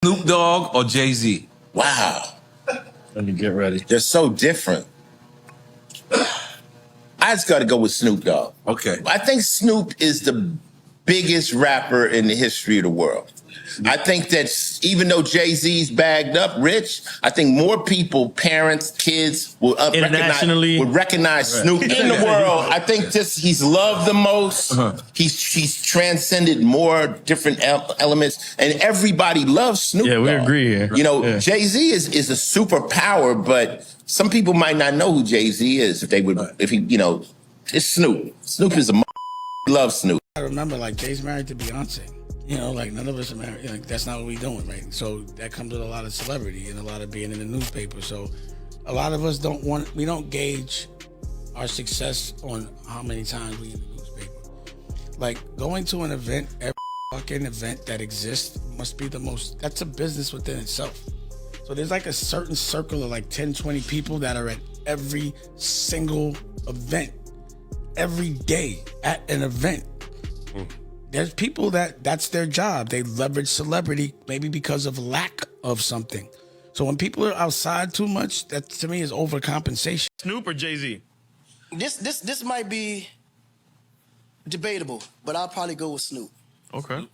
Snoop Dogg or Jay-Z? Wow. Let me get ready. They're so different. I just got to go with Snoop Dogg. Okay. I think Snoop is the biggest rapper in the history of the world. I think that even though Jay-Z's bagged up rich, I think more people, parents, kids, will recognize Snoop in the world. I think he's loved the most. He's transcended more different elements, and everybody loves Snoop Dogg. Yeah, we agree here. You know, Jay-Z is a superpower, but some people might not know who Jay-Z is if he, it's Snoop. Snoop is love Snoop. I remember, like, Jay's married to Beyonce. You know, like, none of us are married. Like, that's not what we're doing, right? So that comes with a lot of celebrity and a lot of being in the newspaper. So a lot of us we don't gauge our success on how many times we in the newspaper. Like, going to an event, every fucking event that exists must be that's a business within itself. So there's like a certain circle of like 10, 20 people that are at every single event, every day at an event. There's people that's their job. They leverage celebrity maybe because of lack of something. So when people are outside too much, that to me is overcompensation. Snoop or Jay-Z? This might be debatable, but I'll probably go with Snoop. Okay.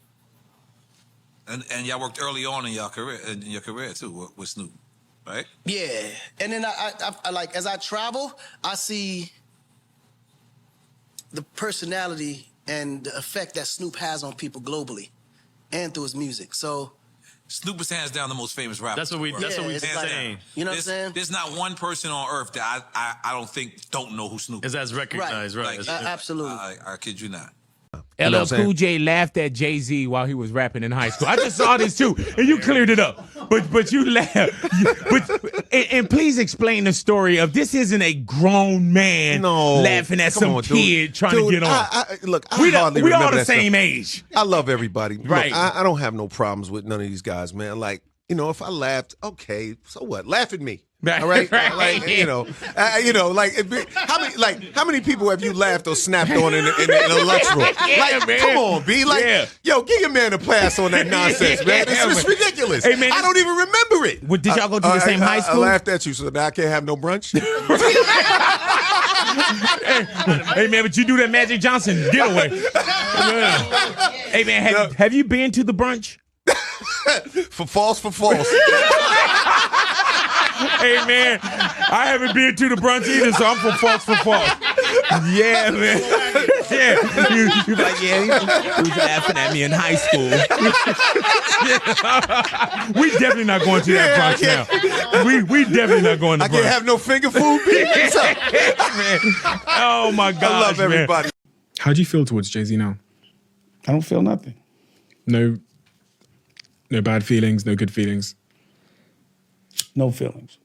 And y'all worked early on in your career too with Snoop, right? Yeah, and then I like, as I travel, I see the personality and the effect that Snoop has on people globally and through his music. So Snoop is hands down the most famous rapper. That's what we're saying. You know what I'm saying? There's not one person on earth that I don't think don't know who Snoop is. As recognized, right? Like, absolutely. I kid you not. LL Cool J laughed at Jay-Z while he was rapping in high school. I just saw this too, and you cleared it up. But you laughed. And please explain the story of this isn't a grown man laughing at some kid trying to get on. We all the same age. I love everybody. Right. Look, I don't have no problems with none of these guys, man. Like, if I laughed, okay, so what? Laugh at me. All right, like how many people have you laughed or snapped on in a lunchroom? Like, come on, B. Like, yo, give your man a pass on that nonsense, man. It's ridiculous. Hey, man, I don't even remember it. Well, did y'all go to the same high school? I laughed at you, so now I can't have no brunch. Hey man, but you do that Magic Johnson getaway. Hey man, have you been to the brunch? For false. Hey man, I haven't been to the brunch either, so I'm for false. Yeah, man. Yeah, you like, he was laughing at me in high school. We definitely not going to that brunch now. We definitely not going to brunch. I can't have no finger food. What's up? Man. Oh my gosh, I love everybody. Man. How do you feel towards Jay-Z now? I don't feel nothing. No bad feelings, no good feelings. No feelings.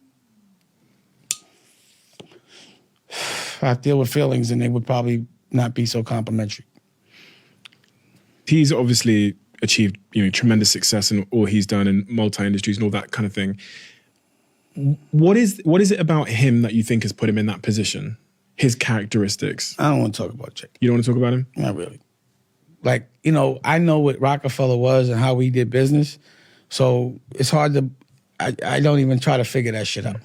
I deal with feelings and they would probably not be so complimentary. He's obviously achieved, tremendous success in all he's done in multi-industries and all that kind of thing. What is it about him that you think has put him in that position? His characteristics? I don't want to talk about Jay. You don't want to talk about him? Not really. Like, I know what Roc-A-Fella was and how we did business, so it's hard to, I don't even try to figure that shit out.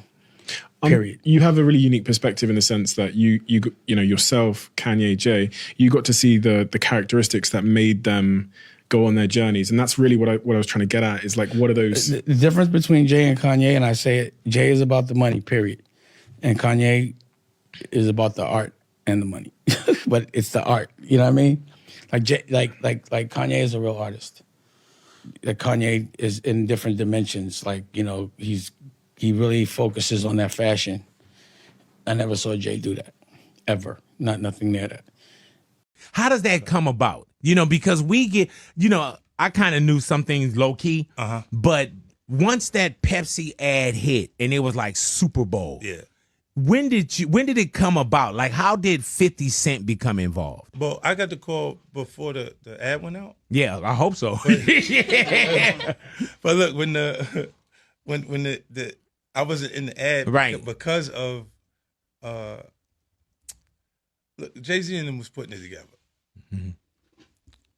Period. You have a really unique perspective in the sense that you yourself, Kanye, Jay, you got to see the characteristics that made them go on their journeys, and that's really what I was trying to get at. Is like, what are those? The difference between Jay and Kanye, and I say it, Jay is about the money, period, and Kanye is about the art and the money, but it's the art. You know what I mean? Like Jay, like Kanye is a real artist. Like Kanye is in different dimensions. Like, he really focuses on that fashion. I never saw Jay do that, ever. Nothing near that. How does that come about? Because we get, I kind of knew some things low key, but once that Pepsi ad hit and it was like Super Bowl, when did it come about? Like, how did 50 Cent become involved? Well, I got the call before the ad went out. Yeah, I hope so. But look, when the I wasn't in the ad, right? Because of look, Jay-Z and them was putting it together.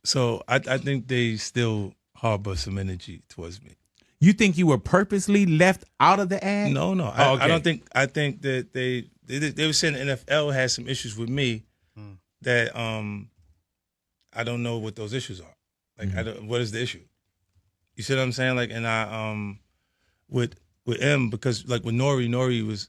So I think they still harbor some energy towards me. You think you were purposely left out of the ad? No. Oh, okay. I don't think. I think that they were saying the NFL had some issues with me that I don't know what those issues are. Like, what is the issue? You see what I'm saying? Like, and I with M, because like with Nori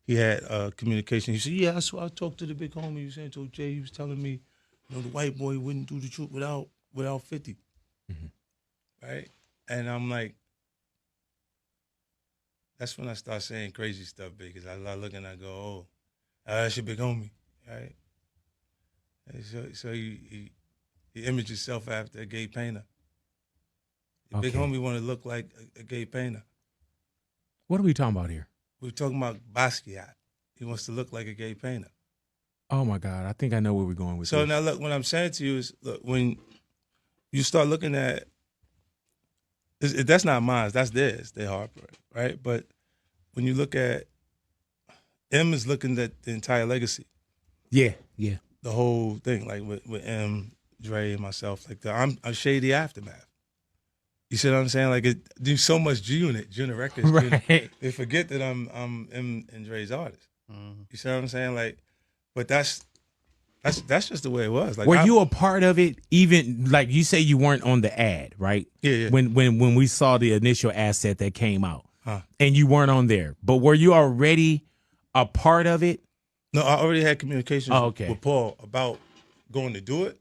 he had communication. He said, yeah, I talked to the big homie. He was saying to Jay, he was telling me, the white boy wouldn't do the truth without 50. Right? And I'm like, that's when I start saying crazy stuff, because I look and I go, oh, that's your big homie, right? And so he imaged himself after a gay painter. The big homie want to look like a gay painter. What are we talking about here? We're talking about Basquiat. He wants to look like a gay painter. Oh my God, I think I know where we're going with So this. now look, what I'm saying to you is, look, when you start looking at, that's not mine, that's theirs, they Harper, right? But when you look at, M is looking at the entire legacy. Yeah. The whole thing, like with M, Dre, and myself, like I'm a shady aftermath. You see what I'm saying? Like, do so much G-Unit Records. Right. They forget that I'm M and Dre's artist. You see what I'm saying? Like, but that's just the way it was. Like, were you a part of it? Even like you say, you weren't on the ad, right? Yeah. When we saw the initial asset that came out, and you weren't on there, but were you already a part of it? No, I already had communications okay. with Paul about going to do it,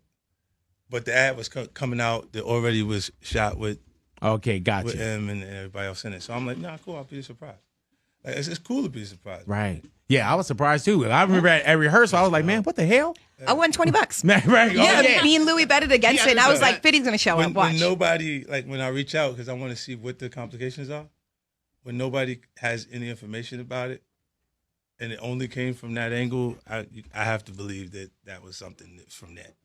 but the ad was coming out that already was shot with. Okay, gotcha. With M and everybody else in it. So I'm like, nah, cool, I'll be surprised. Like, it's cool to be surprised. Right. Yeah, I was surprised too. I remember at rehearsal, I was like, man, what the hell? I won $20. Right. Yeah, me and Louis betted against it, and I was like, 50's going to show up. Watch. When nobody, like when I reach out, because I want to see what the complications are, when nobody has any information about it, and it only came from that angle, I have to believe that was something that's from that.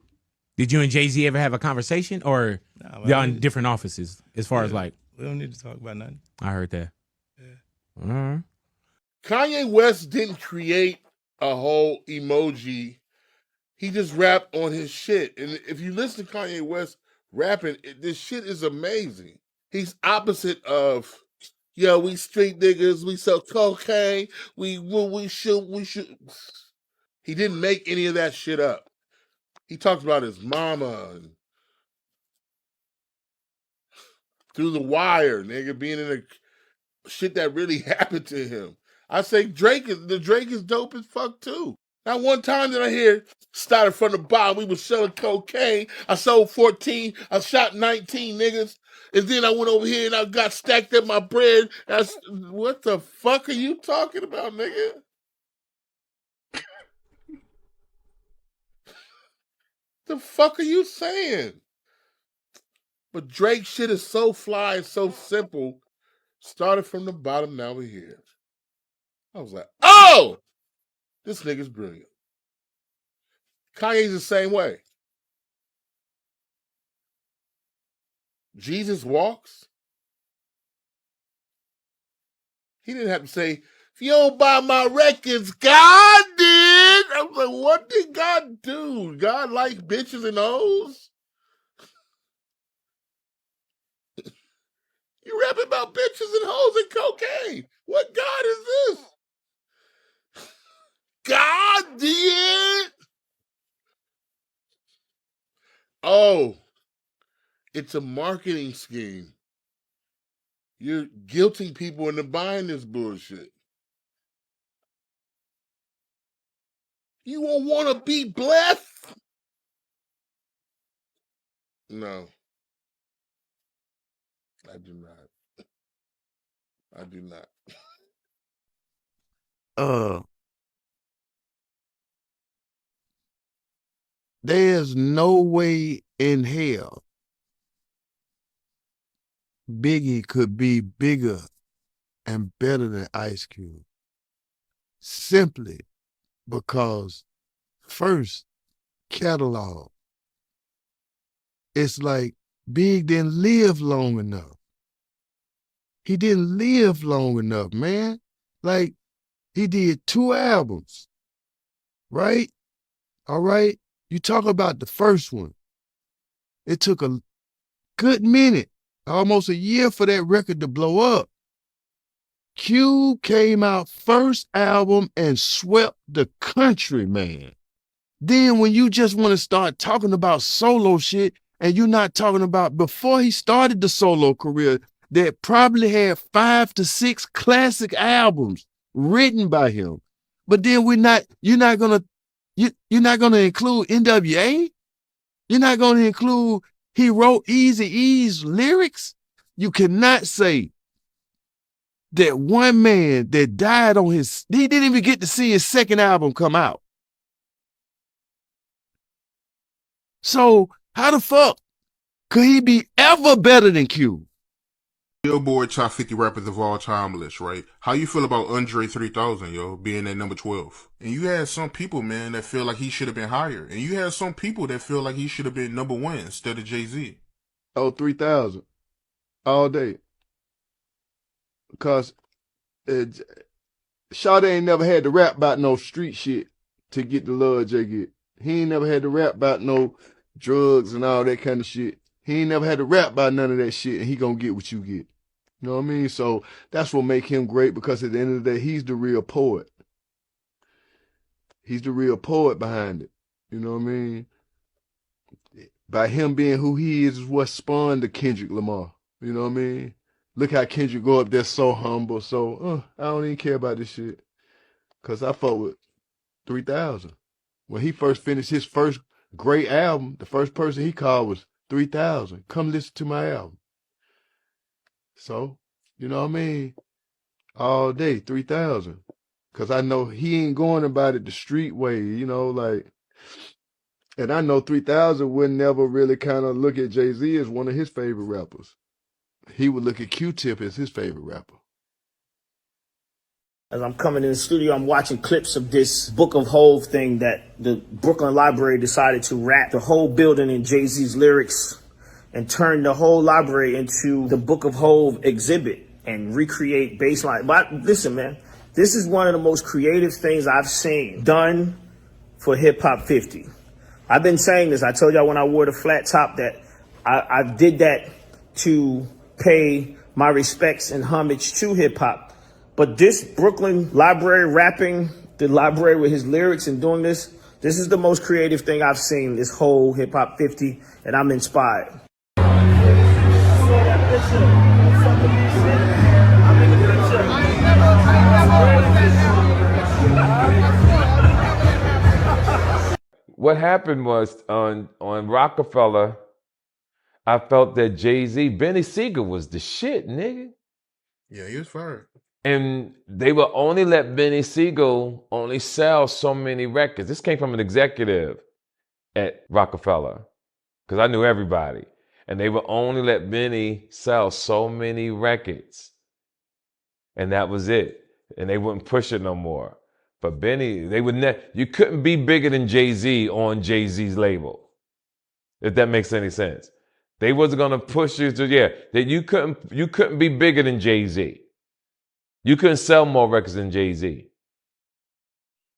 Did you and Jay-Z ever have a conversation, or y'all in different offices as far as like? We don't need to talk about nothing. I heard that. Yeah. Kanye West didn't create a whole emoji. He just rapped on his shit. And if you listen to Kanye West rapping, this shit is amazing. He's opposite of, yo, we street niggas, we sell cocaine, we shoot. He didn't make any of that shit up. He talks about his mama and Through the Wire, nigga, being in a shit that really happened to him. I say Drake is dope as fuck too. Not one time did I hear started from the bottom. We was selling cocaine. I sold 14. I shot 19 niggas. And then I went over here and I got stacked up my bread. What the fuck are you talking about, nigga? The fuck are you saying? But Drake shit is so fly and so simple. Started from the bottom, now we're here. I was like, oh! This nigga's brilliant. Kanye's the same way. Jesus walks. He didn't have to say, if you don't buy my records, God did. I was like, what did God do? God like bitches and hoes? You rapping about bitches and hoes and cocaine. What God is this? God did. Oh, it's a marketing scheme. You're guilting people into buying this bullshit. You won't want to be blessed? No. I do not. I do not. There's no way in hell Biggie could be bigger and better than Ice Cube. Simply because, first, catalog. It's like Big didn't live long enough. He didn't live long enough, man. Like, he did 2 albums, right? All right? You talk about the first one. It took a good minute almost a year for that record to blow up. Cube came out first album and swept the country, man. Then when you just want to start talking about solo shit and you're not talking about before he started the solo career that probably had 5 to 6 classic albums written by him. But then you're not gonna include NWA? You're not gonna include he wrote Eazy-E's lyrics? You cannot say that one man that died on he didn't even get to see his second album come out. So how the fuck could he be ever better than Cube? Billboard top 50 rappers of all time list, right? How you feel about Andre 3000, yo, being at number 12? And you had some people, man, that feel like he should have been higher. And you had some people that feel like he should have been number 1 instead of Jay-Z. Oh, 3000. All day. Because Shawty ain't never had to rap about no street shit to get the love Jay get. He ain't never had to rap about no drugs and all that kind of shit. He ain't never had to rap about none of that shit, and he gonna get what you get. You know what I mean? So that's what make him great, because at the end of the day, he's the real poet. He's the real poet behind it. You know what I mean? By him being who he is what spawned the Kendrick Lamar. You know what I mean? Look how Kendrick go up there so humble. So I don't even care about this shit. Because I fuck with 3000. When he first finished his first great album, the first person he called was 3000. Come listen to my album. So, you know what I mean? All day, 3000. Because I know he ain't going about it the street way, you know, like. And I know 3000 would never really kind of look at Jay-Z as one of his favorite rappers. He would look at Q-Tip as his favorite rapper. As I'm coming in the studio, I'm watching clips of this Book of Hov thing that the Brooklyn Library decided to wrap the whole building in Jay-Z's lyrics and turn the whole library into the Book of Hov exhibit and recreate baseline. But listen, man, this is one of the most creative things I've seen done for Hip Hop 50. I've been saying this. I told y'all when I wore the flat top that I did that to pay my respects and homage to hip hop. But this Brooklyn Library wrapping the library with his lyrics and doing this is the most creative thing I've seen this whole Hip Hop 50, and I'm inspired. What happened was on Roc-A-Fella, I felt that Jay-Z, Beanie Sigel was the shit, nigga. Yeah, he was fired. And they would only let Beanie Sigel only sell so many records. This came from an executive at Roc-A-Fella, because I knew everybody. And they would only let Beanie sell so many records. And that was it. And they wouldn't push it no more. But Beanie, they would you couldn't be bigger than Jay-Z on Jay-Z's label, if that makes any sense. They wasn't gonna push you to, that you couldn't be bigger than Jay-Z. You couldn't sell more records than Jay-Z.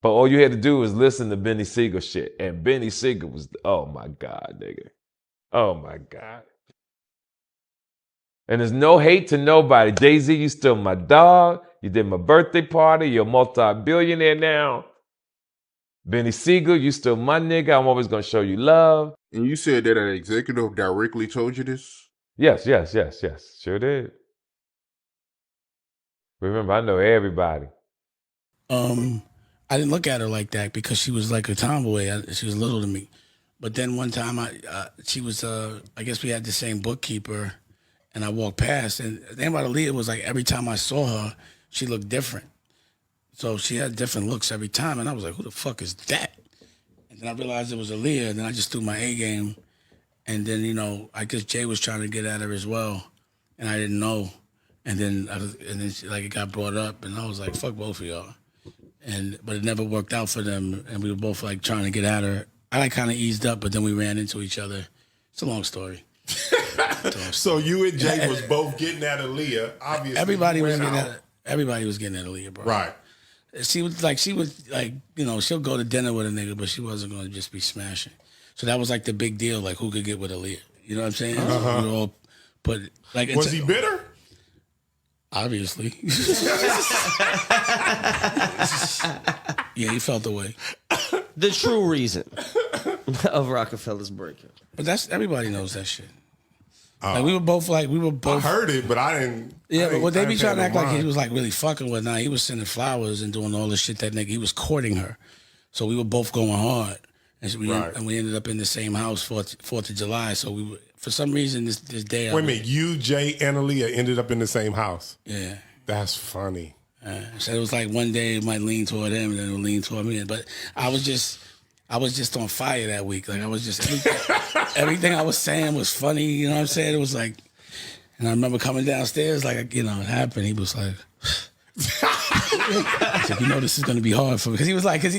But all you had to do was listen to Beanie Sigel shit. And Beanie Sigel was, oh my God, nigga. Oh my God. And there's no hate to nobody. Jay-Z, you still my dog. You did my birthday party. You're a multi-billionaire now. Beanie Sigel, you still my nigga. I'm always gonna show you love. And you said that an executive directly told you this? Yes. Sure did. Remember, I know everybody. I didn't look at her like that because she was like a tomboy. She was little to me. But then one time, she was, I guess we had the same bookkeeper, and I walked past. And the thing about Aaliyah was like every time I saw her, she looked different. So she had different looks every time, and I was like, who the fuck is that? And then I realized it was Aaliyah, and then I just threw my A game. And then, you know, I guess Jay was trying to get at her as well, and I didn't know. And then she, like, it got brought up, and I was like, fuck both of y'all. But it never worked out for them, and we were both like trying to get at her. I like kind of eased up, but then we ran into each other. It's a long story. So you and Jay was both getting at Aaliyah. Obviously, everybody was getting at Aaliyah, bro. Right. She was like, you know, she'll go to dinner with a nigga, but she wasn't going to just be smashing. So that was like the big deal, like who could get with Aaliyah. You know what I'm saying? We were all But like, Was he bitter? Obviously. Yeah, he felt the way. The true reason of Roc-A-Fella's breakup. But everybody knows that shit. Like we were both. I heard it, but I didn't. Yeah, but what they I be didn't trying to pay act no like he mind. was like really fucking with. Nah, he was sending flowers and doing all this shit that nigga. He was courting her, so we were both going hard, and so we ended up in the same house 4th of July. So we were, for some reason this day. Wait a minute, you, Jay, and Aaliyah ended up in the same house. Yeah, that's funny. So it was like one day it might lean toward him, and then it would lean toward me. But I was just on fire that week. Like I was just everything I was saying was funny. You know what I'm saying? It was like. And I remember coming downstairs, like, you know, it happened. He was like, you know, this is going to be hard for me. Because he was like, his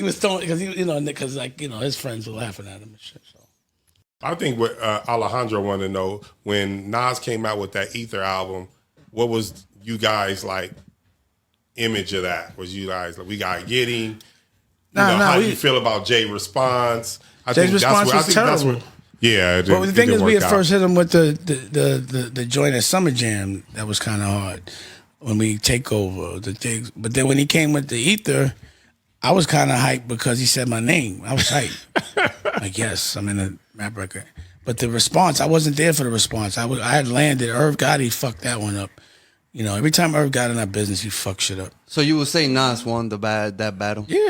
friends were laughing at him and shit. So. I think what Alejandro wanted to know, when Nas came out with that Ether album, what was you guys like image of that? Was you guys like, we got to get him? How do you feel about Jay's response? Jay's response was terrible. Yeah, but the thing is, we had first hit him with the joint at Summer Jam. That was kind of hard when we take over the things. But then when he came with the Ether, I was kind of hyped because he said my name. I was hyped. Like, yes, I'm in a rap record. But the response, I wasn't there for the response. I had landed. Irv Gotti fucked that one up. You know, every time Irv got in that business, he fucked shit up. So you would say Nas won that battle? Yeah,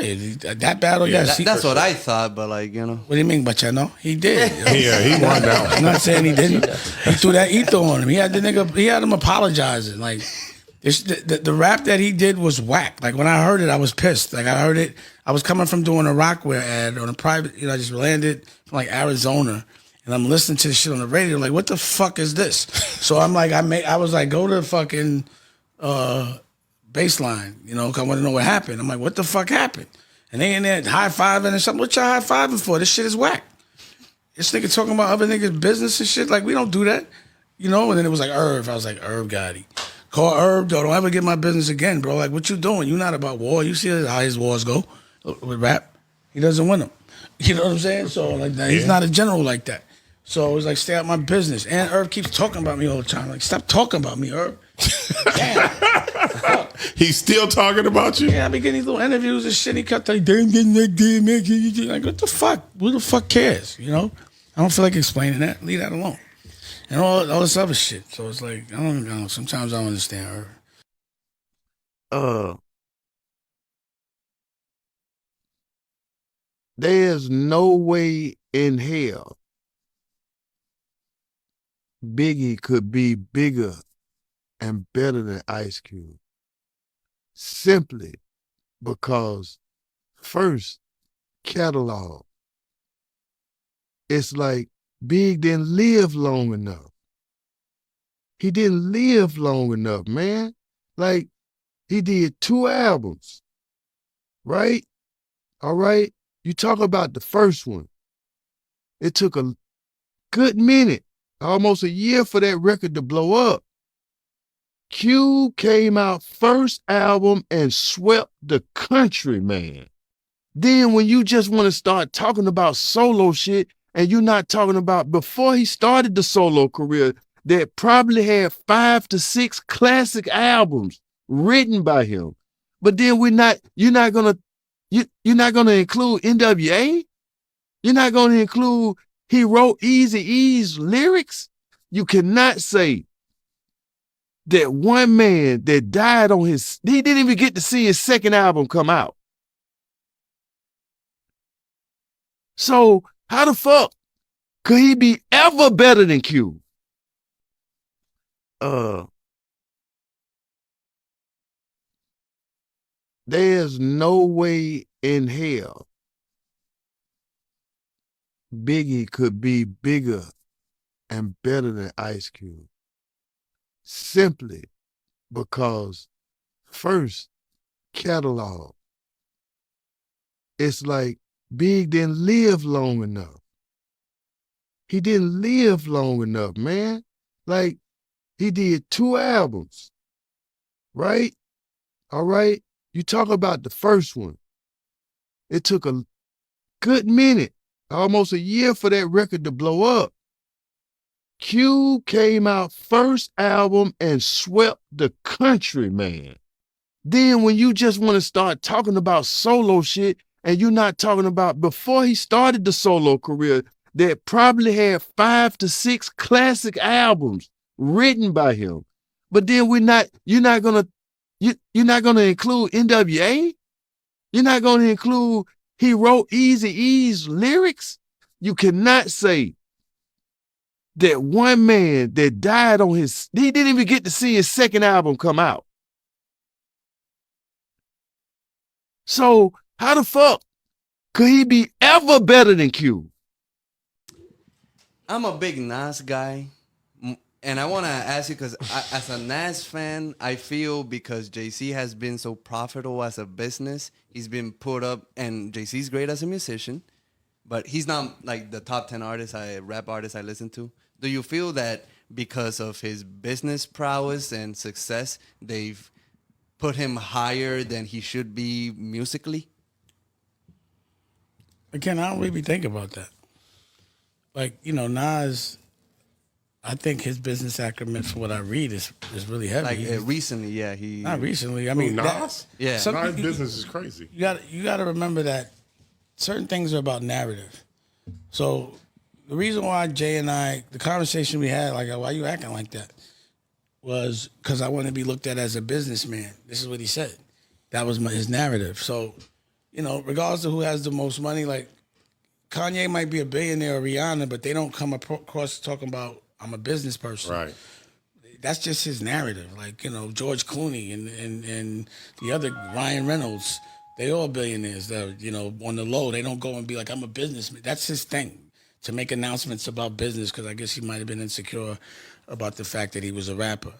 that battle, yes. That's what I thought, but like, you know. What do you mean, but you know? He did. Yeah, he won that one. I'm not saying he didn't. He threw that Ether on him. He had him apologizing. Like, the rap that he did was whack. Like, when I heard it, I was pissed. Like, I heard it. I was coming from doing a Rockwear ad on a private, I just landed from like Arizona. And I'm listening to this shit on the radio, like, what the fuck is this? So I'm like, I was like, go to fucking baseline, because I want to know what happened. I'm like, what the fuck happened? And they in there high-fiving and something. What y'all high-fiving for? This shit is whack. This nigga talking about other niggas' business and shit. Like, we don't do that. And then it was like Irv. I was like, Irv Gotti. Call Irv, though. Don't ever get my business again, bro. Like, what you doing? You not about war. You see how his wars go with rap. He doesn't win them. You know what I'm saying? So, like, he's not a general like that. So it was like, stay out my business. And Irv keeps talking about me all the time. Like, stop talking about me, Irv. Damn. He's still talking about you? Yeah, I be getting these little interviews and shit. He kept like, damn, like, what the fuck? Who the fuck cares? I don't feel like explaining that. Leave that alone. And all this other shit. So it's like, I don't know. Sometimes I don't understand Irv. There's no way in hell Biggie could be bigger and better than Ice Cube. Simply because, first, catalog. It's like Big didn't live long enough. He didn't live long enough, man. Like, he did 2 albums, right? All right? You talk about the first one. It took a good minute, almost a year for that record to blow up. Cube came out first album and swept the country, man. Then when you just want to start talking about solo shit and you're not talking about before he started the solo career that probably had 5 to 6 classic albums written by him. But then you're not gonna include NWA? You're not gonna include he wrote Eazy-E's lyrics? You cannot say that one man that died he didn't even get to see his second album come out. So how the fuck could he be ever better than Q? There's no way in hell Biggie could be bigger and better than Ice Cube. Simply because, first, catalog. It's like Big didn't live long enough. He didn't live long enough, man. Like, he did 2 albums, right? All right? You talk about the first one. It took a good minute, almost a year for that record to blow up. Cube came out first album and swept the country, man. Then when you just want to start talking about solo shit and you're not talking about before he started the solo career, that probably had 5 to 6 classic albums written by him. But then you're not gonna include NWA? You're not gonna include he wrote Eazy-E's lyrics? You cannot say that one man that died on he didn't even get to see his second album come out. So how the fuck could he be ever better than Q? I'm a big Nas guy. And I want to ask you, because as a Nas fan, I feel because JC has been so profitable as a business, he's been put up, and JC's great as a musician, but he's not like the top 10 rap artists I listen to. Do you feel that because of his business prowess and success, they've put him higher than he should be musically? Again, I don't really think about that. Like, Nas, I think his business acumen, from what I read, is really heavy. Like recently, yeah, not recently. I mean, Nas? Yeah, Nas' business is crazy. You got to remember that certain things are about narrative. So the reason why Jay and I, the conversation we had, like, why you acting like that, was because I want to be looked at as a businessman. This is what he said. That was his narrative. So, regardless of who has the most money, like Kanye might be a billionaire or Rihanna, but they don't come across talking about, I'm a business person. Right. That's just his narrative. Like, George Clooney and the other Ryan Reynolds, they all billionaires. They're, on the low. They don't go and be like, I'm a businessman. That's his thing, to make announcements about business, because I guess he might have been insecure about the fact that he was a rapper.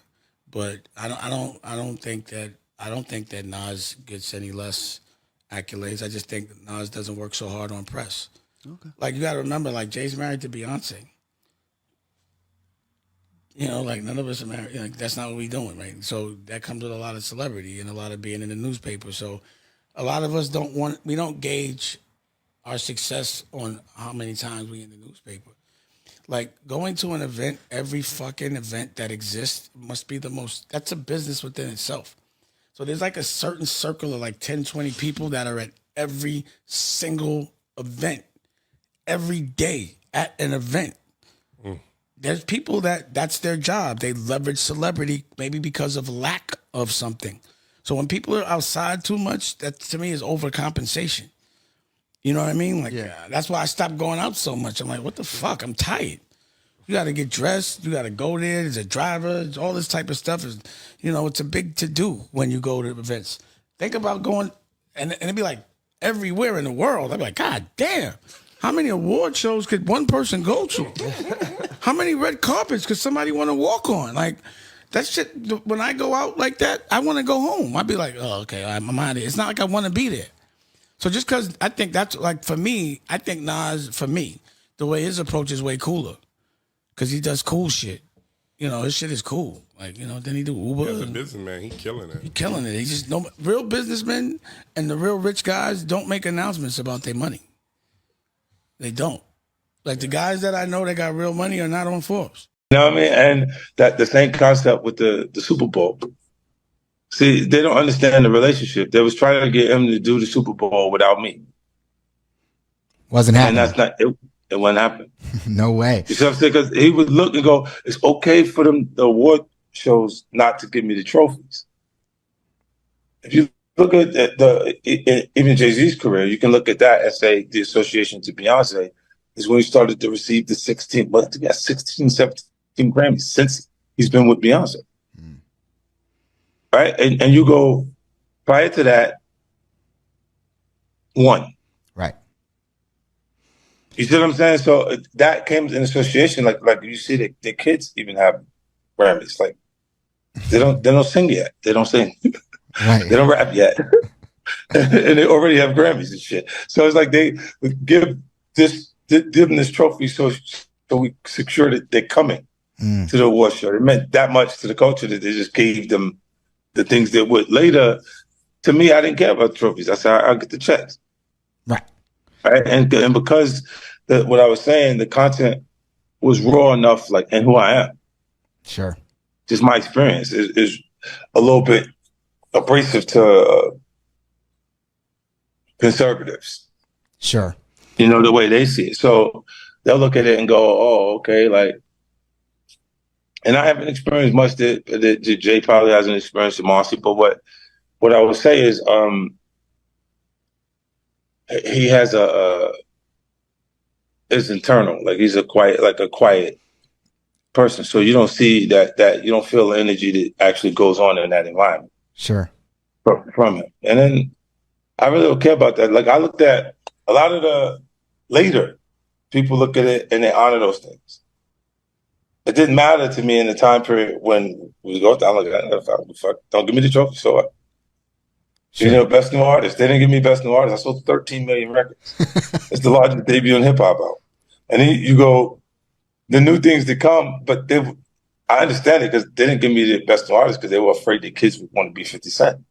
But I don't think that Nas gets any less accolades. I just think that Nas doesn't work so hard on press. Okay. Like, you got to remember, like, Jay's married to Beyonce. Like, none of us are married. Like, that's not what we're doing, right? So that comes with a lot of celebrity and a lot of being in the newspaper. So a lot of us we don't gauge our success on how many times we in the newspaper. Like, going to an event, every fucking event that exists must be that's a business within itself. So there's like a certain circle of like 10, 20 people that are at every single event, every day at an event. There's people that's their job. They leverage celebrity maybe because of lack of something. So when people are outside too much, that to me is overcompensation. You know what I mean? Like, that's why I stopped going out so much. I'm like, what the fuck? I'm tired. You got to get dressed. You got to go there. There's a driver. All this type of stuff is, it's a big to-do when you go to events. Think about going, and it'd be like everywhere in the world. I'd be like, God damn. How many award shows could one person go to? How many red carpets could somebody want to walk on? Like, that shit, when I go out like that, I want to go home. I'd be like, oh, okay, I'm out of here. It's not like I want to be there. So just because I think that's, like, for me, I think Nas, for me, the way his approach is way cooler. Because he does cool shit. His shit is cool. Like, then he do Uber. As a businessman, he killing it. He killing it. He just, real businessmen and the real rich guys don't make announcements about their money. They don't. Like, the guys that I know that got real money are not on Forbes. You know what I mean? And that the same concept with the Super Bowl. See, they don't understand the relationship. They was trying to get him to do the Super Bowl without me. Wasn't happening. And that's not it. It wouldn't happen. No way. You see what I'm saying? Because he would look and go, it's okay for the award shows not to give me the trophies. If you look at even Jay-Z's career, you can look at that and say the association to Beyonce is when he started to receive the 16, 17 Grammys since he's been with Beyonce. Right? And you go, prior to that, 1. Right. You see what I'm saying? So that came in association, like you see the kids even have Grammys. Like, they don't sing yet. They don't sing. Right. They don't rap yet. And they already have Grammys and shit. So it's like they give them this trophy so we secure that they're coming to the award show. It meant that much to the culture that they just gave them the things that would. Later, to me, I didn't care about trophies. I said, I'll get the checks. Right. And because what I was saying, the content was raw enough, like, and who I am. Sure. Just my experience is a little bit abrasive to conservatives. Sure. You know, the way they see it. So they'll look at it and go, oh, okay, like, and I haven't experienced much that Jay probably hasn't experienced, Marcy, but what I would say is he has it's internal, like he's a quiet person. So you don't see that you don't feel the energy that actually goes on in that environment. Sure. From him. And then I really don't care about that. Like I looked at a lot of the later people look at it and they honor those things. It didn't matter to me in the time period when we go down. Fuck, don't give me the trophy. So what? Sure. You know, best new artist. They didn't give me best new artist. I sold 13 million records. It's the largest debut in hip hop album. And then you go, the new things that come, but I understand it because they didn't give me the best new artist because they were afraid the kids would want to be 50 Cent.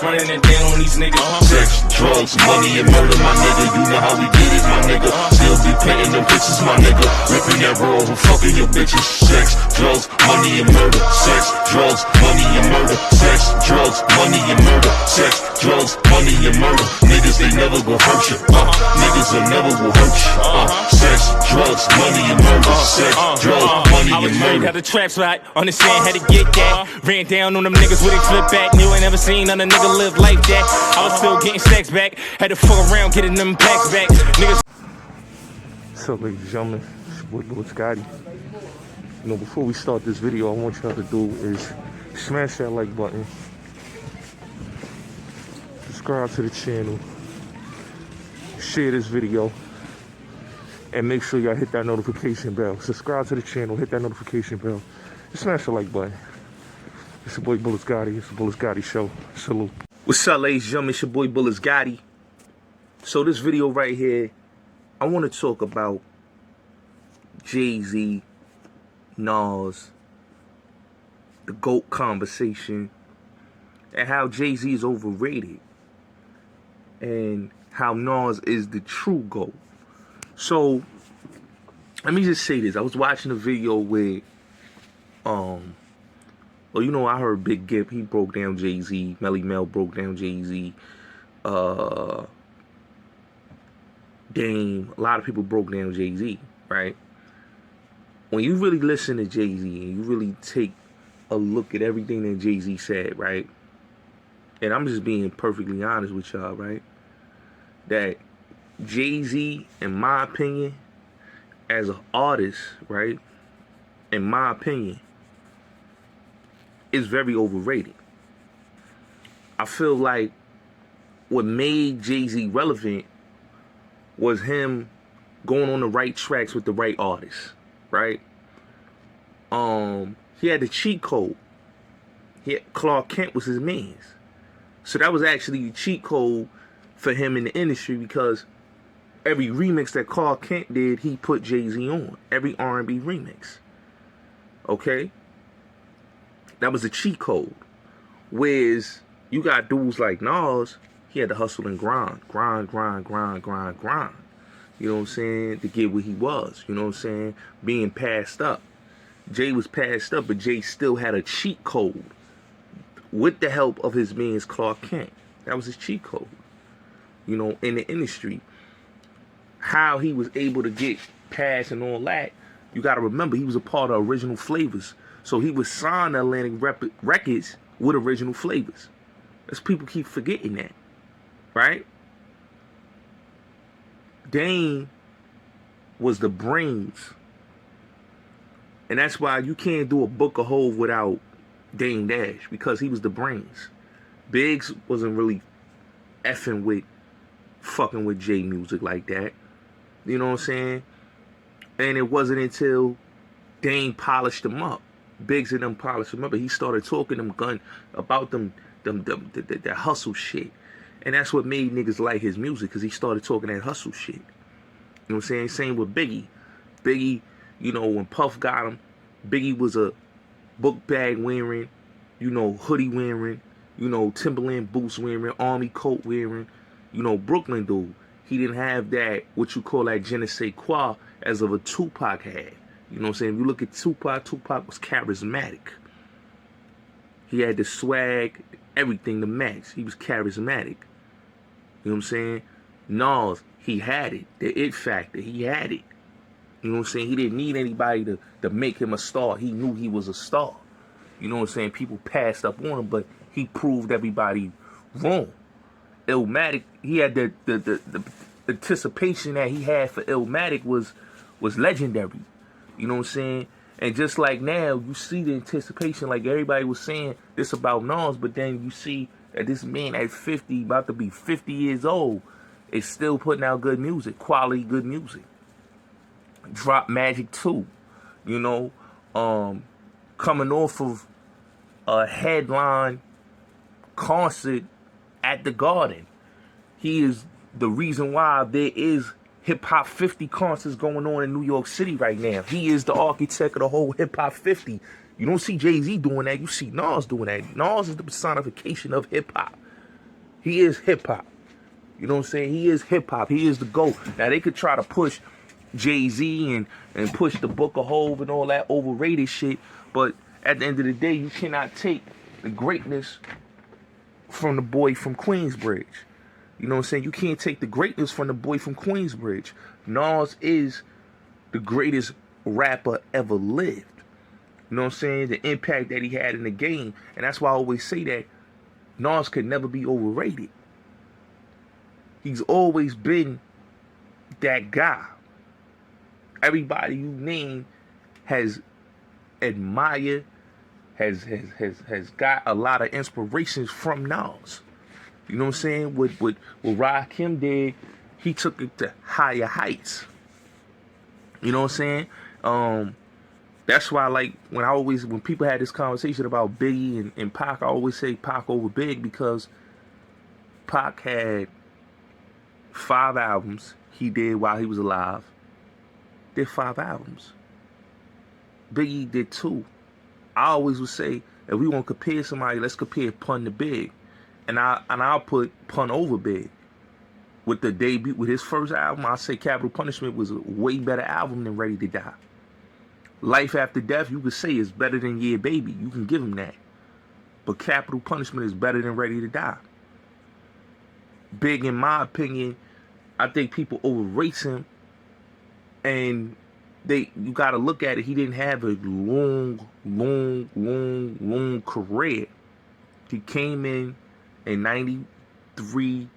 Running it down on these niggas. Sex, drugs, money, and murder, my nigga. You know how we get it, my nigga. Still be painting them bitches, my nigga. Ripping that roll and fucking your bitches. Sex, drugs, money, and murder. Sex, drugs, money, and murder. Sex, drugs, money, and murder. Sex, drugs, money, and murder. Niggas, they never gon' hurt you. Niggas will never will hurt you. Sex, drugs, money, and murder. Sex, drugs, money, and murder. Got the traps right, understand how to get that. Ran down on them niggas with a flip back. You ain't never seen none of nigga live like that. I was still getting stacks back. Had to fuck around getting them packs back. Niggas. So, ladies and gentlemen, it's your boy Bulletz Gotti. You know, before we start this video, I want y'all to do is smash that like button, subscribe to the channel, share this video, and make sure y'all hit that notification bell. Subscribe to the channel, hit that notification bell, and smash the like button. It's your boy Bulletz Gotti. It's the Bulletz Gotti Show. Salute. What's up, ladies and gentlemen? It's your boy Bulletz Gotti. So this video right here, I want to talk about Jay-Z, Nas, the GOAT conversation, and how Jay-Z is overrated, and how Nas is the true GOAT. So let me just say this. I was watching a video where well, you know, I heard Big Gip, he broke down Jay-Z. Melly Mel broke down Jay-Z. Dame, a lot of people broke down Jay-Z, right? When you really listen to Jay-Z and you really take a look at everything that Jay-Z said, right? And I'm just being perfectly honest with y'all, right? That Jay-Z, in my opinion, as an artist, right? In my opinion, is very overrated. I feel like what made Jay-Z relevant was him going on the right tracks with the right artists, right? He had the cheat code. Clark Kent was his mans. So that was actually the cheat code for him in the industry, because every remix that Clark Kent did, he put Jay-Z on. Every R&B remix. Okay? That was a cheat code. Whereas you got dudes like Nas, he had to hustle and grind. Grind. You know what I'm saying? To get where he was. You know what I'm saying? Being passed up. Jay was passed up, but Jay still had a cheat code with the help of his man's Clark Kent. That was his cheat code. You know, in the industry. How he was able to get past and all that, you got to remember, he was a part of Original Flavors. So he was signed to Atlantic Records with Original Flavors. As people keep forgetting that. Right? Dame was the brains. And that's why you can't do a Book of Hov without Dame Dash, because he was the brains. Biggs wasn't really effing with, fucking with J music like that. You know what I'm saying? And it wasn't until Dame polished him up. Biggs and them polished him up, but he started talking about that hustle shit. And that's what made niggas like his music, because he started talking that hustle shit. You know what I'm saying? Same with Biggie. Biggie, you know, when Puff got him, Biggie was a book bag wearing, you know, hoodie wearing, you know, Timberland boots wearing, army coat wearing, you know, Brooklyn dude. he didn't have that, what you call that je ne sais quoi, as of a Tupac had. You know what I'm saying? If you look at Tupac was charismatic. He had the swag, everything to match. He was charismatic. You know what I'm saying? Nas, he had it. The it factor, he had it. You know what I'm saying? He didn't need anybody to make him a star. He knew he was a star. You know what I'm saying? People passed up on him, but he proved everybody wrong. Illmatic, he had the anticipation that he had for Illmatic was legendary. You know what I'm saying? And just like now, you see the anticipation, like everybody was saying this about Nas, but then you see that this man at 50, about to be 50 years old, is still putting out good music, quality good music. Drop Magic 2, you know, coming off of a headline concert at the Garden. He is the reason why there is Hip Hop 50 concerts going on in New York City right now. He is the architect of the whole Hip Hop 50. You don't see Jay-Z doing that. You see Nas doing that. Nas is the personification of hip hop. He is hip hop. You know what I'm saying? He is hip hop. He is the GOAT. Now they could try to push Jay-Z and push the Book of Hov and all that overrated shit, but at the end of the day, you cannot take the greatness from the boy from Queensbridge. You know what I'm saying? You can't take the greatness from the boy from Queensbridge. Nas is the greatest rapper ever lived. You know what I'm saying? The impact that he had in the game. And that's why I always say that Nas could never be overrated. He's always been that guy. Everybody you name has admired, has got a lot of inspirations from Nas. You know what I'm saying? What Rakim did, he took it to higher heights. You know what I'm saying? That's why, like, when people had this conversation about Biggie and Pac, I always say Pac over Big, because Pac had 5 albums he did while he was alive. Did 5 albums. Biggie did 2. I always would say, if we want to compare somebody, let's compare Pun to Big. And I'll put Pun over Big. With the debut, with his first album, I'll say Capital Punishment was a way better album than Ready to Die. Life After Death, you could say is better than Yeah Baby. You can give him that. But Capital Punishment is better than Ready to Die. Big, in my opinion, I think people overrate him. And you got to look at it. He didn't have a long career. He came in 93,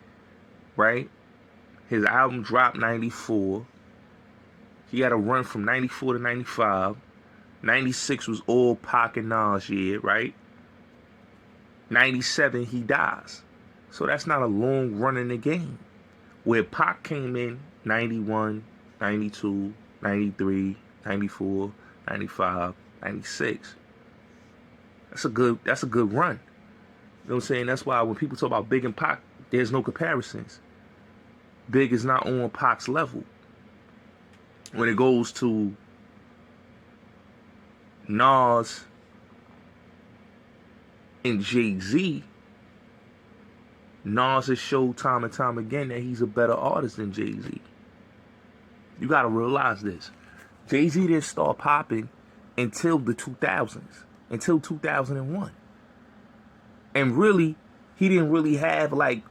right? His album dropped 94. He had a run from 94 to 95. 96 was all Pac and Nas year, right? 97, he dies. So that's not a long run in the game. Where Pac came in 91, 92, 93, 94, 95, 96. That's a good run. You know what I'm saying? That's why when people talk about Big and Pac, there's no comparisons. Big is not on Pac's level. When it goes to Nas and Jay-Z, Nas has showed time and time again that he's a better artist than Jay-Z. You got to realize this. Jay-Z didn't start popping until the 2000s, until 2001. And really, he didn't really have, like,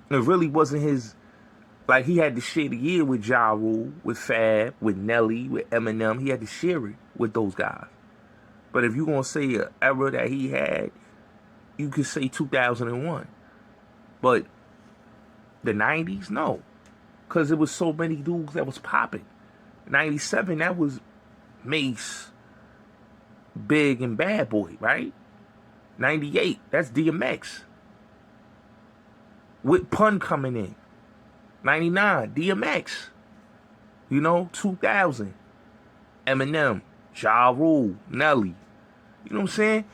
it really wasn't his, like, he had to share the year with Ja Rule, with Fab, with Nelly, with Eminem. He had to share it with those guys. But if you're going to say an era that he had, you could say 2001. But the 90s, no. Because there was so many dudes that was popping. 97, that was Mace, Big, and Bad Boy, right? 98, that's DMX. With Pun coming in. 99, DMX. You know, 2000. Eminem, Ja Rule, Nelly. You know what I'm saying?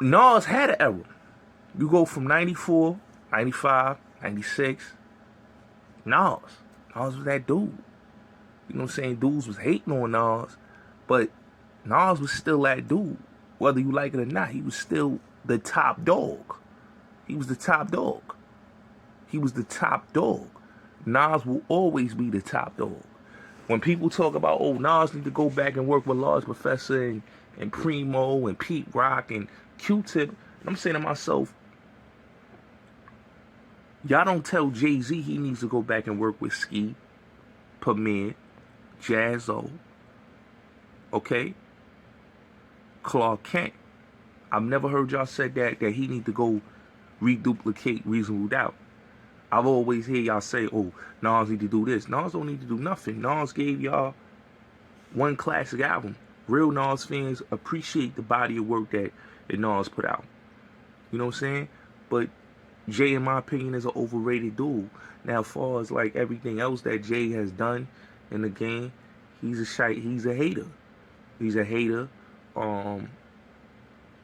Nas had an era. You go from 94, 95, 96. Nas was that dude. You know what I'm saying? Dudes was hating on Nas. But Nas was still that dude. Whether you like it or not, he was still the top dog. He was the top dog. He was the top dog. Nas will always be the top dog. When people talk about, oh, Nas need to go back and work with Large Professor and Primo and Pete Rock and Q-Tip, I'm saying to myself, y'all don't tell Jay-Z he needs to go back and work with Ski, Premier, Jazzo, okay? Clark Kent. I've never heard y'all said that he need to go reduplicate Reasonable Doubt. I've always heard y'all say, oh, Nas need to do this. Nas don't need to do nothing. Nas gave y'all one classic album. Real Nas fans appreciate the body of work that Nas put out. You know what I'm saying? But Jay, in my opinion, is an overrated dude. Now, as far as like everything else that Jay has done in the game, he's a hater. He's a hater.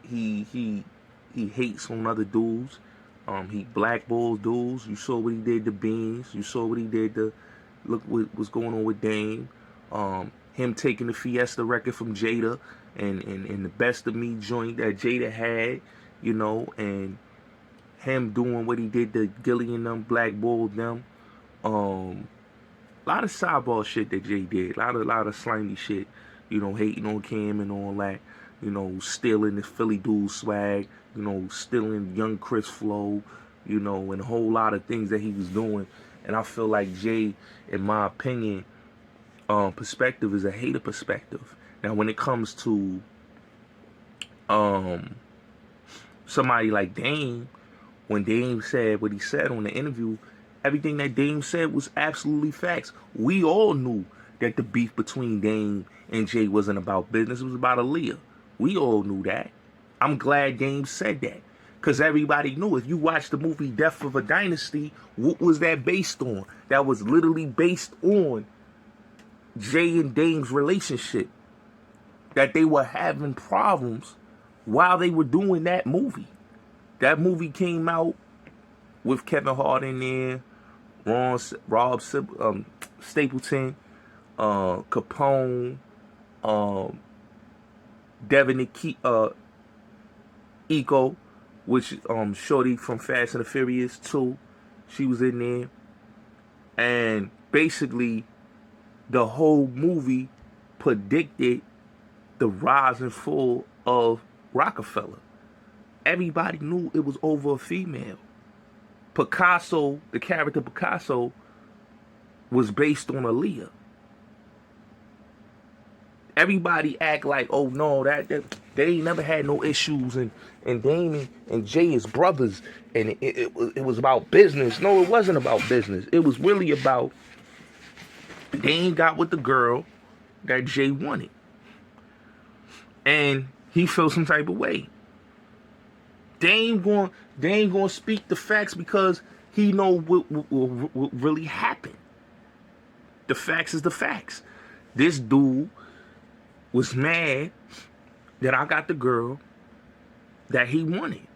He hates on other dudes. He blackballs dudes. You saw what he did to Beans. You saw what he did to look what was going on with Dame. Him taking the Fiesta record from Jada and the Best of Me joint that Jada had, you know, and him doing what he did to Gilly and them, blackballed them. A lot of sidebar shit that Jay did. A lot of slimy shit. You know, hating on Cam and all that. You know, stealing the Philly dude swag. You know, stealing Young Chris flow. You know, and a whole lot of things that he was doing. And I feel like Jay, in my opinion, perspective is a hater perspective. Now, when it comes to somebody like Dame, when Dame said what he said on the interview, everything that Dame said was absolutely facts. We all knew that the beef between Dame and Jay wasn't about business. It was about Aaliyah. We all knew that. I'm glad Dame said that. Because everybody knew. If you watch the movie Death of a Dynasty, what was that based on? That was literally based on Jay and Dame's relationship. That they were having problems while they were doing that movie. That movie came out with Kevin Hart in there, Rob Stapleton, Capone, Devin Eco, which Shorty from Fast and the Furious 2, she was in there. And basically, the whole movie predicted the rise and fall of Roc-A-Fella. Everybody knew it was over a female. Picasso, the character Picasso, was based on Aaliyah. Everybody act like, oh no, that they ain't never had no issues, and Damon and Jay is brothers, and it was about business. No, it wasn't about business. It was really about Dame got with the girl that Jay wanted, and he felt some type of way. Dame gonna speak the facts because he know what really happened. The facts is the facts. This dude was mad that I got the girl that he wanted.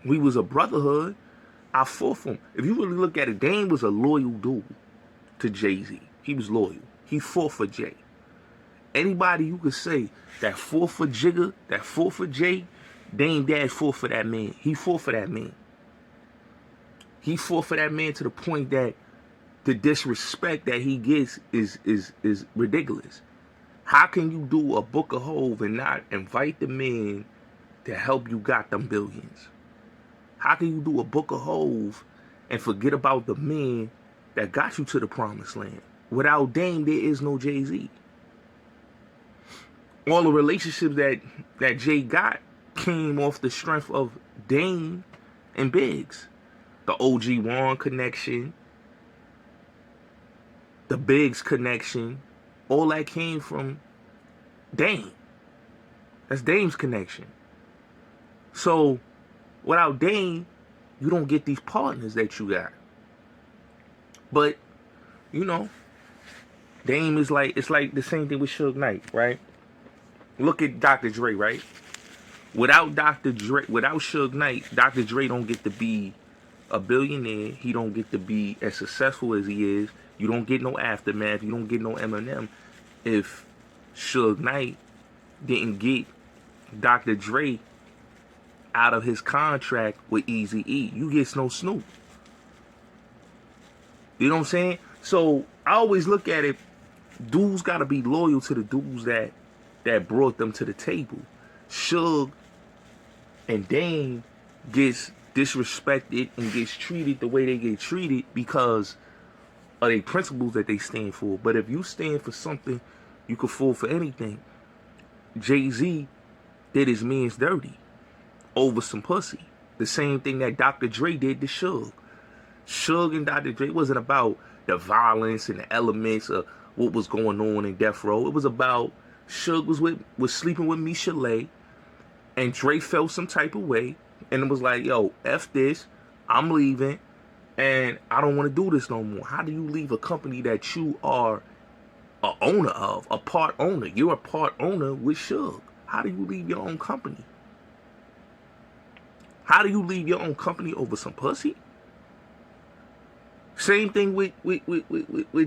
We was a brotherhood. I fought for him. If you really look at it, Dame was a loyal dude to Jay-Z. He was loyal. He fought for Jay. Anybody you could say that fought for Jigga, that fought for Jay, Dame Dash fought for that man. He fought for that man. He fought for that man to the point that the disrespect that he gets is ridiculous. How can you do a Book of Hov and not invite the men to help you got them billions? How can you do a Book of Hov and forget about the men that got you to the promised land? Without Dame, there is no Jay-Z. All the relationships that Jay got came off the strength of Dame and Biggs. The OG Warren connection, the Biggs connection, all that came from Dame. That's Dame's connection. So, without Dame, you don't get these partners that you got. But, you know, Dame is like, it's like the same thing with Suge Knight, right? Look at Dr. Dre, right? Without Dr. Dre, without Suge Knight, Dr. Dre don't get to be a billionaire. He don't get to be as successful as he is. You don't get no Aftermath. You don't get no Eminem. If Suge Knight didn't get Dr. Dre out of his contract with Eazy-E, you get no Snoop. You know what I'm saying? So I always look at it, dudes gotta be loyal to the dudes that brought them to the table. Suge and Dame gets disrespected and gets treated the way they get treated because of their principles that they stand for. But if you stand for something, you could fall for anything. Jay-Z did his man's dirty over some pussy. The same thing that Dr. Dre did to Suge. Suge and Dr. Dre wasn't about the violence and the elements of what was going on in Death Row. It was about Suge was sleeping with Michelet, and Dre felt some type of way, and it was like, yo, F this, I'm leaving, and I don't want to do this no more. How do you leave a company that you are a owner of, a part owner? You're a part owner with Suge. How do you leave your own company? How do you leave your own company over some pussy? Same thing with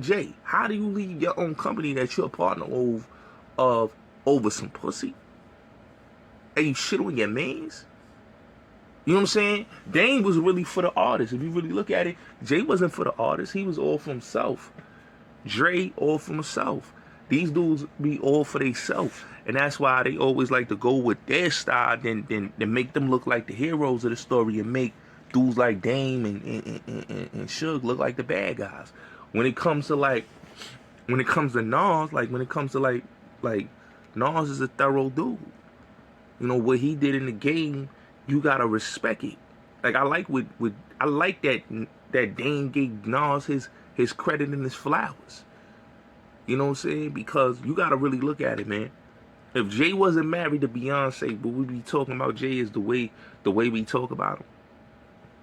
Jay. How do you leave your own company that you're a partner of over some pussy? And you shit on your mans? You know what I'm saying? Dame was really for the artist. If you really look at it, Jay wasn't for the artist. He was all for himself. Dre all for himself. These dudes be all for themselves. And that's why they always like to go with their style than make them look like the heroes of the story and make dudes like Dame and Suge look like the bad guys. When it comes to Nas, Nas is a thorough dude. You know, what he did in the game, you gotta respect it. Like I like that Dame gave Nas his credit and his flowers. You know what I'm saying? Because you gotta really look at it, man. If Jay wasn't married to Beyonce, but we be talking about Jay is the way we talk about him.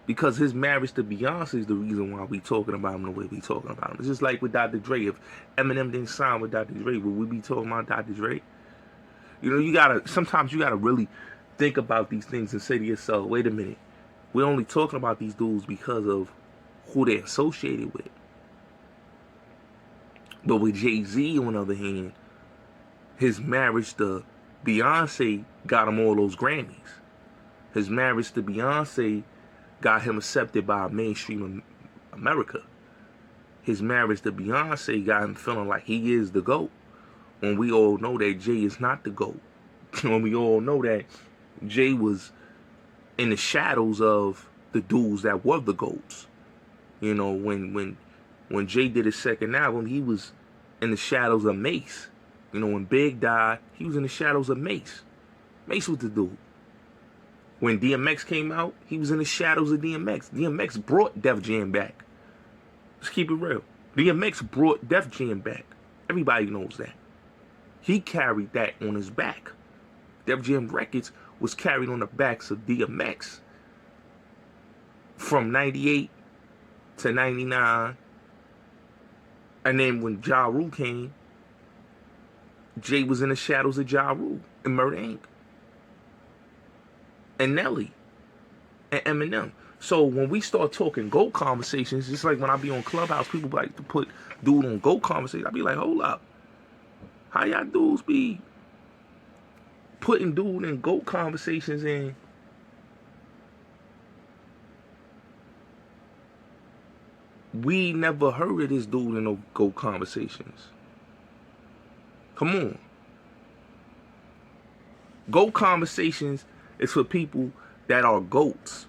Because his marriage to Beyonce is the reason why we talking about him the way we talking about him. It's just like with Dr. Dre. If Eminem didn't sign with Dr. Dre, would we be talking about Dr. Dre? You know, sometimes you gotta really think about these things and say to yourself, wait a minute, we're only talking about these dudes because of who they're associated with. But with Jay-Z, on the other hand, his marriage to Beyonce got him all those Grammys. His marriage to Beyonce got him accepted by mainstream America. His marriage to Beyonce got him feeling like he is the GOAT. When we all know that Jay is not the GOAT. When we all know that Jay was in the shadows of the dudes that were the GOATs. You know, when Jay did his second album, he was in the shadows of Mace. You know, when Big died, he was in the shadows of Mace. Mace was the dude. When DMX came out, he was in the shadows of DMX. DMX brought Def Jam back. Let's keep it real. DMX brought Def Jam back. Everybody knows that. He carried that on his back. Def Jam Records was carried on the backs of DMX. From 98 to 99. And then when Ja Rule came, Jay was in the shadows of Ja Rule and Murder Inc. and Nelly and Eminem. So when we start talking GOAT conversations, just like when I be on Clubhouse, people like to put dude on GOAT conversations. I be like, hold up. How y'all dudes be putting dude in GOAT conversations in? We never heard of this dude in no GOAT conversations. Come on. GOAT conversations is for people that are GOATs.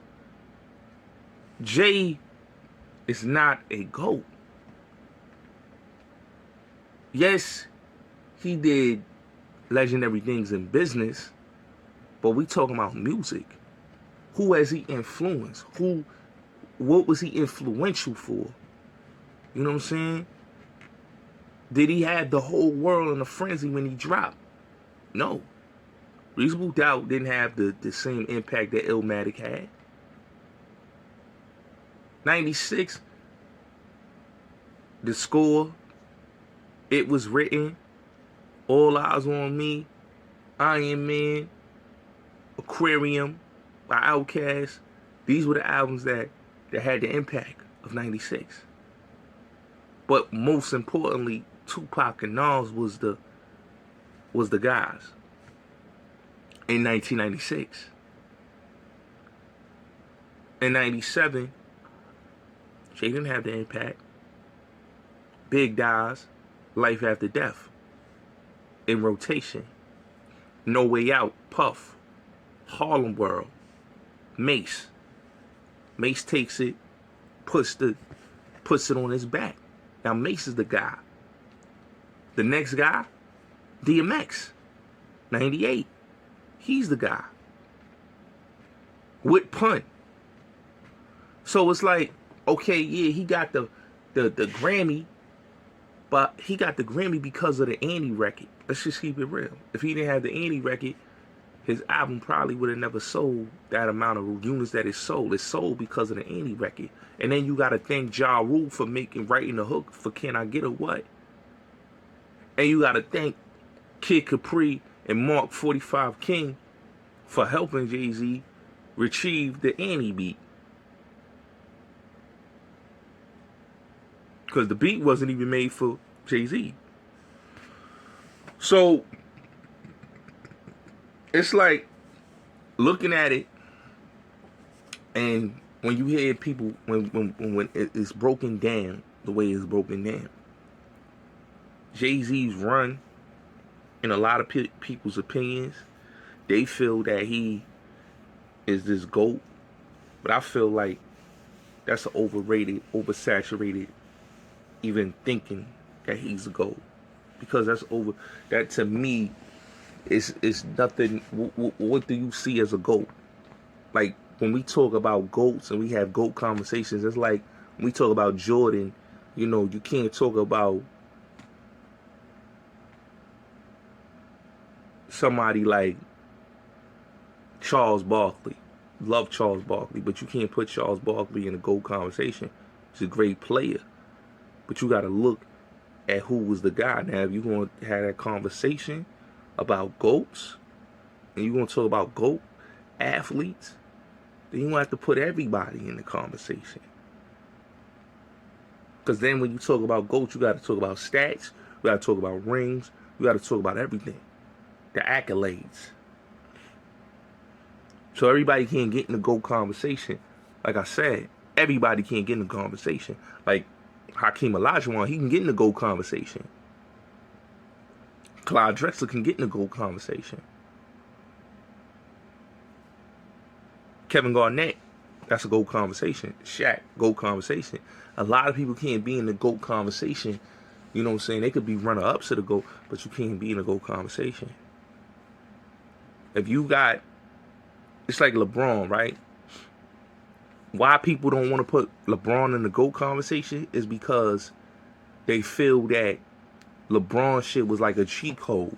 Jay is not a GOAT. Yes, he did legendary things in business, but we talking about music. Who has he influenced? What was he influential for? You know what I'm saying? Did he have the whole world in a frenzy when he dropped? No. Reasonable Doubt didn't have the same impact that Illmatic had. 96, The Score, It Was Written, All Eyes on Me, Iron Man, Aquarium by Outkast. These were the albums that had the impact of 96. But most importantly, Tupac and Nas was the guys in 1996. In 97, Jay didn't have the impact. Big dies, Life After Death. In Rotation. No Way Out, Puff. Harlem World. Mace. Mace takes it, puts it on his back. Now Mace is the guy. The next guy, DMX. 98. He's the guy. With Pun. So it's like, okay, yeah, he got the Grammy, but he got the Grammy because of the Annie record. Let's just keep it real. If he didn't have the Annie record, his album probably would have never sold that amount of units that it sold. It sold because of the Annie record. And then you got to thank Ja Rule for writing the hook for Can I Get a What? And you got to thank Kid Capri and Mark 45 King for helping Jay-Z retrieve the Annie beat. Because the beat wasn't even made for Jay-Z. So, it's like looking at it, and when you hear people, when it's broken down the way it's broken down, Jay-Z's run, in a lot of people's opinions, they feel that he is this GOAT, but I feel like that's an overrated, oversaturated, even thinking that he's a GOAT, because that to me is nothing. What do you see as a GOAT? Like when we talk about GOATs and we have GOAT conversations, it's like when we talk about Jordan, you can't talk about somebody like Charles Barkley. Love Charles Barkley, but you can't put Charles Barkley in a GOAT conversation. He's a great player, but you got to look at who was the guy. Now, if you're going to have that conversation about GOATs, and you're going to talk about GOAT athletes, then you have to put everybody in the conversation. Because then when you talk about GOATs, you got to talk about stats, you got to talk about rings, you got to talk about everything. The accolades. So everybody can't get in the GOAT conversation. Like I said, everybody can't get in the conversation. Like Hakeem Olajuwon, he can get in the GOAT conversation. Clyde Drexler can get in the GOAT conversation. Kevin Garnett, that's a GOAT conversation. Shaq, GOAT conversation. A lot of people can't be in the GOAT conversation. You know what I'm saying? They could be runner-ups to the GOAT, but you can't be in a GOAT conversation. If you got, it's like LeBron, right? Why people don't want to put LeBron in the GOAT conversation is because they feel that LeBron shit was like a cheat code.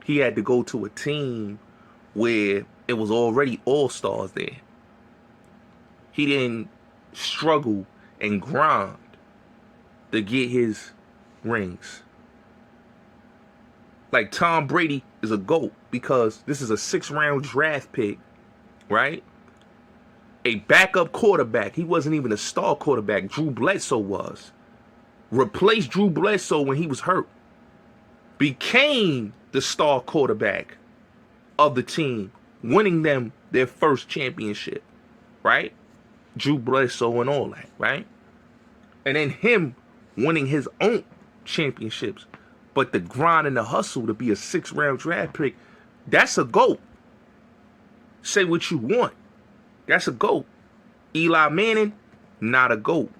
He had to go to a team where it was already all-stars there. He didn't struggle and grind to get his rings. Like Tom Brady is a GOAT because this is a 6th-round draft pick, right? A backup quarterback. He wasn't even a star quarterback. Drew Bledsoe was. Replaced Drew Bledsoe when he was hurt. Became the star quarterback of the team, winning them their first championship, right? Drew Bledsoe and all that, right? And then him winning his own championships. But the grind and the hustle to be a 6th-round draft pick, that's a GOAT. Say what you want. That's a GOAT. Eli Manning, not a GOAT.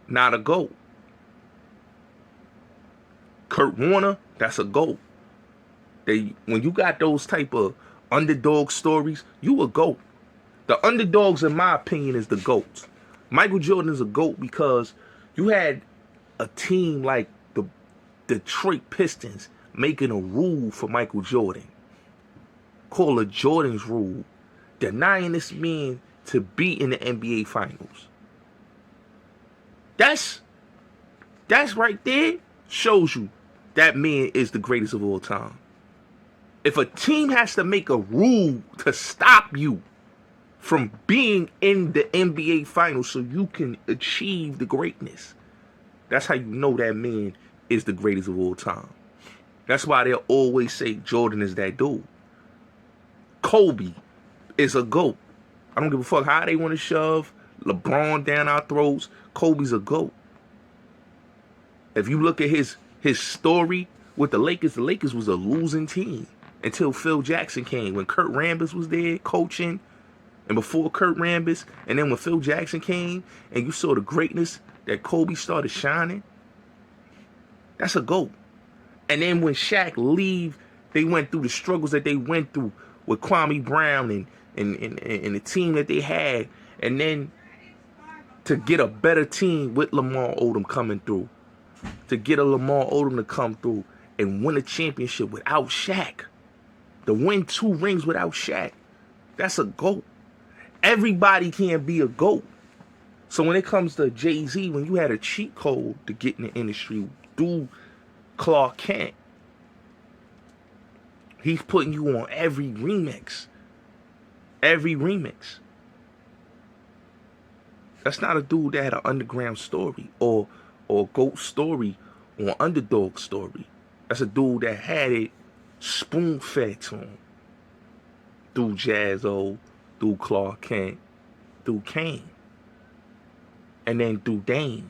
Not a GOAT. Kurt Warner, that's a GOAT. When you got those type of underdog stories, you a GOAT. The underdogs, in my opinion, is the GOATs. Michael Jordan is a GOAT because you had a team like the Detroit Pistons making a rule for Michael Jordan called a Jordan's rule, denying this man to be in the NBA Finals. That's right there shows you that man is the greatest of all time. If a team has to make a rule to stop you from being in the NBA Finals so you can achieve the greatness, that's how you know that man is the greatest of all time. That's why they'll always say Jordan is that dude. Kobe is a GOAT. I don't give a fuck how they want to shove LeBron down our throats. Kobe's a GOAT. If you look at his story with the Lakers was a losing team until Phil Jackson came. When Kurt Rambis was there coaching, and before Kurt Rambis, and then when Phil Jackson came, and you saw the greatness that Kobe started shining, that's a GOAT. And then when Shaq leave, they went through the struggles that they went through with Kwame Brown and the team that they had, and then to get a better team with Lamar Odom coming through, to get a Lamar Odom to come through and win a championship without Shaq, to win 2 rings without Shaq, that's a GOAT. Everybody can be a GOAT. So when it comes to Jay-Z, when you had a cheat code to get in the industry, do Clark Kent, he's putting you on every remix. Every remix. That's not a dude that had an underground story or GOAT story or underdog story. That's a dude that had it spoon-fed to him. Through Jazzo, through Clark Kent, through Kane, and then through Dame.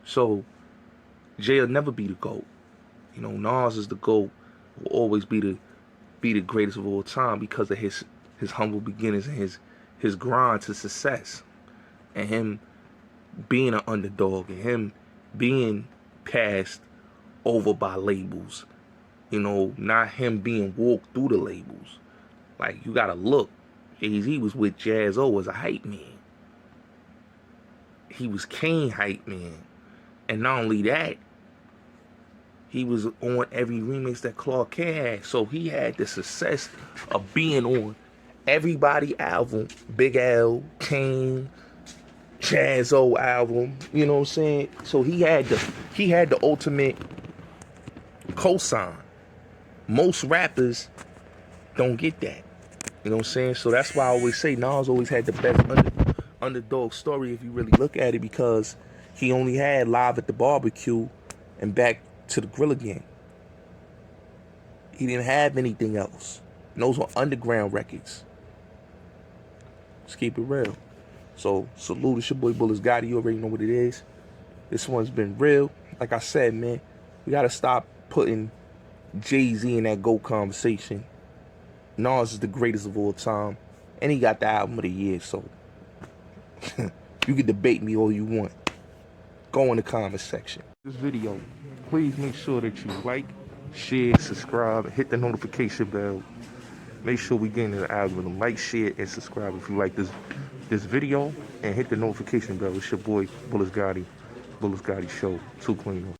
So Jay will never be the GOAT. You know, Nas is the GOAT. Will always be the greatest of all time because of his humble beginnings and his grind to success, and him being an underdog, and him being passed over by labels. You know, not him being walked through the labels. Like, you gotta look. Jay-Z was with Jazzo as a hype man. He was Kane hype man. And not only that, he was on every remix that Clark Kent had. So he had the success of being on everybody album. Big L, Kane, Jazzo album. You know what I'm saying? So he had the ultimate cosign. Most rappers don't get that. You know what I'm saying? So that's why I always say Nas always had the best underdog story if you really look at it, because he only had Live at the Barbecue and Back to the Grill Again. He didn't have anything else. And those were underground records. Let's keep it real. So salute, it's your boy Bulletz Gotti. You already know what it is. This one's been real. Like I said, man, we gotta stop putting Jay-Z in that GOAT conversation. Nas is the greatest of all time, and he got the album of the year, so you can debate me all you want. Go in the comment section. This video, please make sure that you like, share, subscribe, and hit the notification bell. Make sure we get into the algorithm. Like, share, and subscribe if you like this video, and hit the notification bell. It's your boy Bulletz Gotti, Bulletz Gotti Show, 2 Clean.